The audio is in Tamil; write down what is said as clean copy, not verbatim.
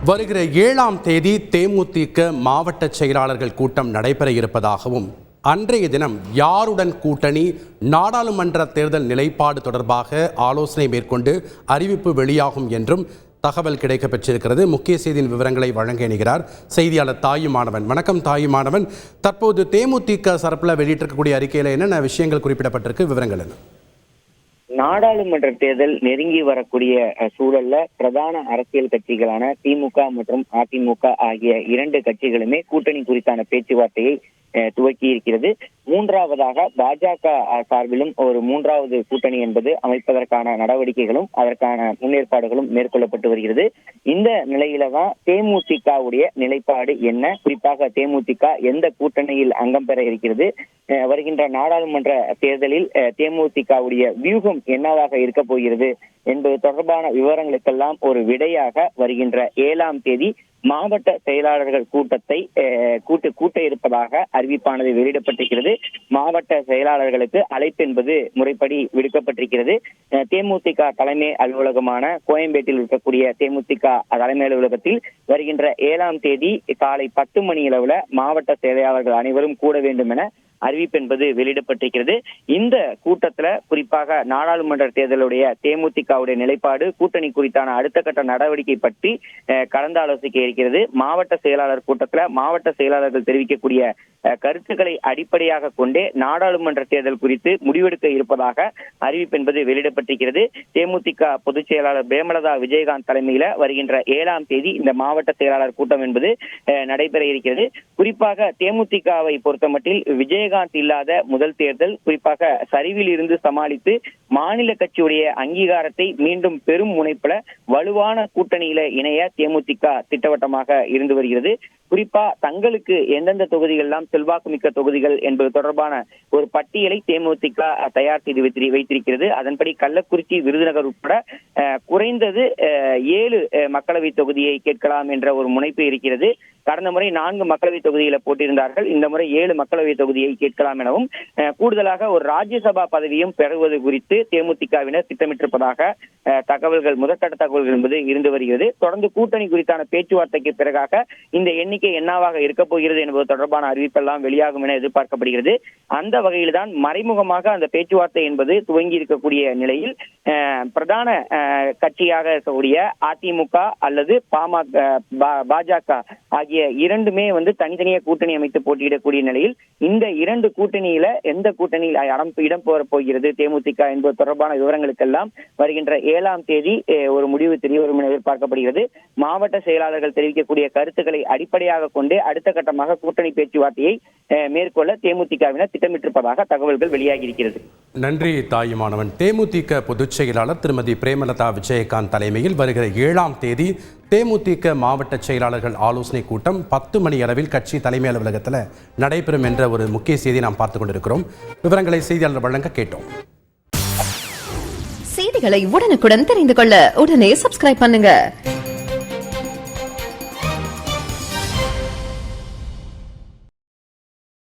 வருகிற 7ஆம் தேதி தேமுதிக மாவட்ட செயலாளர்கள் கூட்டம் நடைபெற இருப்பதாகவும் அன்றைய தினம் யாருடன் கூட்டணி, நாடாளுமன்ற தேர்தல் நிலைப்பாடு தொடர்பாக ஆலோசனை மேற்கொண்டு அறிவிப்பு வெளியாகும் என்றும் தகவல் கிடைக்க பெற்றிருக்கிறது. முக்கிய செய்தியின் விவரங்களை வழங்க இணைகிறார் செய்தியாளர் தாயுமானவன். வணக்கம் தாயுமானவன். தற்போது தேமுதிக சார்பில் வெளியிட்டிருக்கக்கூடிய அறிக்கையில் என்னென்ன விஷயங்கள் குறிப்பிடப்பட்டிருக்கு, விவரங்கள் என்ன? நாடாளுமன்ற தேர்தல் நெருங்கி வரக்கூடிய சூழல்ல பிரதான அரசியல் கட்சிகளான திமுக மற்றும் அதிமுக ஆகிய இரண்டு கட்சிகளுமே கூட்டணி குறித்தான பேச்சுவார்த்தையை துவக்கி இருக்கிறது. மூன்றாவதாக பாஜக சார்பிலும் ஒரு மூன்றாவது கூட்டணி என்பது அமைப்பதற்கான நடவடிக்கைகளும் அதற்கான முன்னேற்பாடுகளும் மேற்கொள்ளப்பட்டு வருகிறது. இந்த நிலையில தான் தேமுதிகவுடைய நிலைப்பாடு என்ன, குறிப்பாக தேமுதிக எந்த கூட்டணியில் அங்கம் பெற இருக்கிறது, வருகின்ற நாடாளுமன்ற தேர்தலில் தேமுதிகவுடைய வியூகம் என்னவாக இருக்க போகிறது என்பது தொடர்பான விவரங்களுக்கெல்லாம் ஒரு விடையாக வருகின்ற 7ஆம் தேதி மாவட்ட செயலாளர்கள் கூட்டத்தை கூட்ட இருப்பதாக அறிவிப்பானது வெளியிடப்பட்டிருக்கிறது. மாவட்ட செயலாளர்களுக்கு அழைப்பு என்பது முறைப்படி விடுக்கப்பட்டிருக்கிறது. தேமுதிக தலைமை அலுவலகமான கோயம்பேட்டில் இருக்கக்கூடிய தேமுதிக தலைமை அலுவலகத்தில் வருகின்ற 7ஆம் தேதி காலை 10 மணி அளவுல மாவட்ட செயலாளர்கள் அனைவரும் கூட வேண்டும் என அறிவிப்பு என்பது வெளியிடப்பட்டிருக்கிறது. இந்த கூட்டத்துல குறிப்பாக நாடாளுமன்ற தேர்தலுடைய தேமுதிகவுடைய நிலைப்பாடு, கூட்டணி குறித்தான அடுத்த கட்ட நடவடிக்கை பற்றி கலந்து ஆலோசிக்க இருக்கிறது. மாவட்ட செயலாளர் கூட்டத்துல மாவட்ட செயலாளர்கள் தெரிவிக்கக்கூடிய கருத்துக்களை அடிப்படையாக கொண்டே நாடாளுமன்ற தேர்தல் குறித்து முடிவெடுக்க இருப்பதாக அறிவிப்பு என்பது வெளியிடப்பட்டிருக்கிறது. தேமுதிக பொதுச் செயலாளர் பிரேமலதா விஜயகாந்த் தலைமையில வருகின்ற 7ஆம் தேதி இந்த மாவட்ட செயலாளர் கூட்டம் என்பது நடைபெற இருக்கிறது. குறிப்பாக தேமுதிகவை பொறுத்தமட்டில் விஜயகாந்த் இல்லாத முதல் தேர்தல், குறிப்பாக சரிவில் இருந்து சமாளித்து மாநில கட்சியுடைய அங்கீகாரத்தை மீண்டும் பெரும் முனைப்புல வலுவான கூட்டணியில இணைய தேமுதிக திட்டவட்டமாக இருந்து வருகிறது. குறிப்பா தங்களுக்கு எந்தெந்த தொகுதிகள் எல்லாம் செல்வாக்கு மிக்க தொகுதிகள் என்பது தொடர்பான ஒரு பட்டியலை தேமுதிக தயார் செய்து வைத்திருக்கிறது. அதன்படி கள்ளக்குறிச்சி, விருதுநகர் உட்பட குறைந்தது 7 மக்களவை தொகுதியை கேட்கலாம் என்ற ஒரு முனைப்பு இருக்கிறது. கடந்த முறை 4 மக்களவை தொகுதிகளை போட்டிருந்தார்கள். இந்த முறை 7 மக்களவை தொகுதியை கேட்கலாம் எனவும் கூடுதலாக ஒரு ராஜ்யசபா பதவியும் பெறுவது குறித்து தேமுதிகவினர் திட்டமிட்டிருப்பதாக தகவல்கள், முதற்கட்ட தகவல்கள் என்பது இருந்து வருகிறது. தொடர்ந்து கூட்டணி குறித்தான பேச்சுவார்த்தைக்கு பிறகாக இந்த எண்ணிக்கை என்னவாக இருக்க போகிறது என்பது தொடர்பான அறிவிப்பெல்லாம் வெளியாகும் என எதிர்பார்க்கப்படுகிறது. அந்த வகையில் தான் மறைமுகமாக அந்த பேச்சுவார்த்தை என்பது துவங்கி இருக்கக்கூடிய நிலையில் பிரதான கட்சியாக இருக்கக்கூடிய அதிமுக அல்லது பாஜக ஆகிய இரண்டுமே தனித்தனியே கூட்டணி அமைத்து போட்டியிடக்கூடிய நிலையில் இந்த 2 கூட்டணியில எந்த கூட்டணியில் இடம் பெற போகிறது தேமுதிக என்பது தொடர்பான விவரங்களுக்கெல்லாம் வருகின்ற 7ஆம் தேதி ஒரு முடிவு தெரிய வரும் என எதிர்பார்க்கப்படுகிறது. மாவட்ட செயலாளர்கள் தெரிவிக்கக்கூடிய கருத்துக்களை அடிப்படையாக கொண்டு அடுத்த கட்டமாக கூட்டணி பேச்சுவார்த்தையை மேற்கொள்ள தேமுதிகவினர் திட்டமிட்டிருப்பதாக தகவல்கள் வெளியாகி இருக்கிறது. நன்றி தாயுமானவன். தேமுதிக பொதுச் செயலாளர் திருமதி பிரேமலதா விஜயகாந்த் தலைமையில் வருகிற 7ஆம் தேதி தேமுதிக மாவட்ட செயலாளர்கள் ஆலோசனை கூட்டம் 10 மணி அளவில் கட்சி தலைமை அலுவலகத்தில் நடைபெறும் என்ற ஒரு முக்கிய செய்தியை நாம் பார்த்துக் கொண்டிருக்கிறோம். விவரங்களை செய்தியாளர் வழங்க கேட்டோம். செய்திகளை உடனுக்குடன் தெரிந்து கொள்ள உடனே சப்ஸ்கிரைப் பண்ணுங்க.